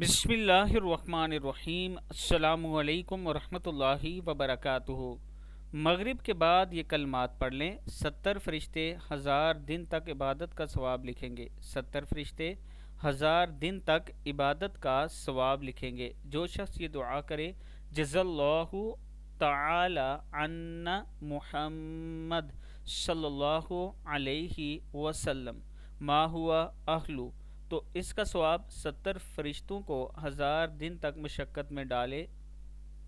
بسم اللہ الرحمن الرحیم، السلام علیکم ورحمۃ اللہ وبرکاتہ۔ مغرب کے بعد یہ کلمات پڑھ لیں۔ 70 فرشتے 1000 دن تک عبادت کا ثواب لکھیں گے۔ 70 فرشتے 1000 دن تک عبادت کا ثواب لکھیں گے۔ جو شخص یہ دعا کرے، جز اللہ تعالی عنا محمد صلی اللہ علیہ وسلم ما ہوا اہلو، تو اس کا ثواب 70 فرشتوں کو 1000 دن تک مشقت میں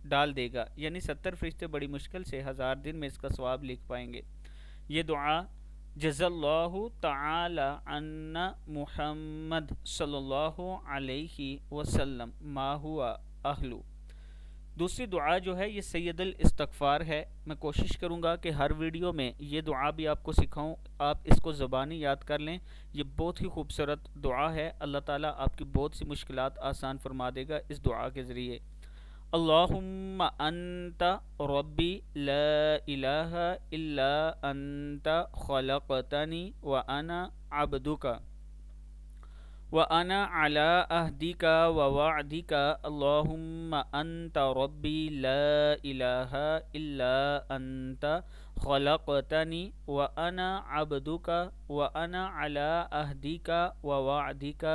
ڈال دے گا، یعنی 70 فرشتے بڑی مشکل سے 1000 دن میں اس کا ثواب لکھ پائیں گے۔ یہ دعا جزا اللہ تعالی عنا محمد صلی اللہ علیہ وسلم ما ہوا اہلو۔ دوسری دعا جو ہے یہ سید الاستغفار ہے۔ میں کوشش کروں گا کہ ہر ویڈیو میں یہ دعا بھی آپ کو سکھاؤں، آپ اس کو زبانی یاد کر لیں۔ یہ بہت ہی خوبصورت دعا ہے، اللہ تعالیٰ آپ کی بہت سی مشکلات آسان فرما دے گا اس دعا کے ذریعے۔ اللہم انت ربی لا الہ الا انت خلقتنی وانا عبدک وَأَنَا عَلَىٰ عَهْدِكَ وَوَعْدِكَ اللَّهُمَّ أَنْتَ رَبِّي لَا إِلَٰهَ إِلَّا أَنْتَ خَلَقْتَنِي وَأَنَا عَبْدُكَ وَأَنَا عَلَىٰ عَهْدِكَ وَوَعْدِكَ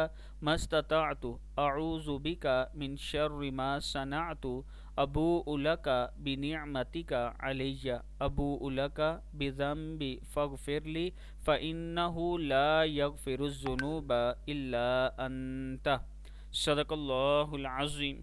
مَا اسْتَطَعْتُ أَعُوذُ بِكَ مِنْ شَرِّ مَا صَنَعْتُ أَبُوءُ لَكَ بِنِعْمَتِكَ عَلَيَّ أَبُوءُ لَكَ بِذَنبِي فاغفر لي فإنه لا يغفر الذنوب إلا أنت۔ صدق اللہ العظیم۔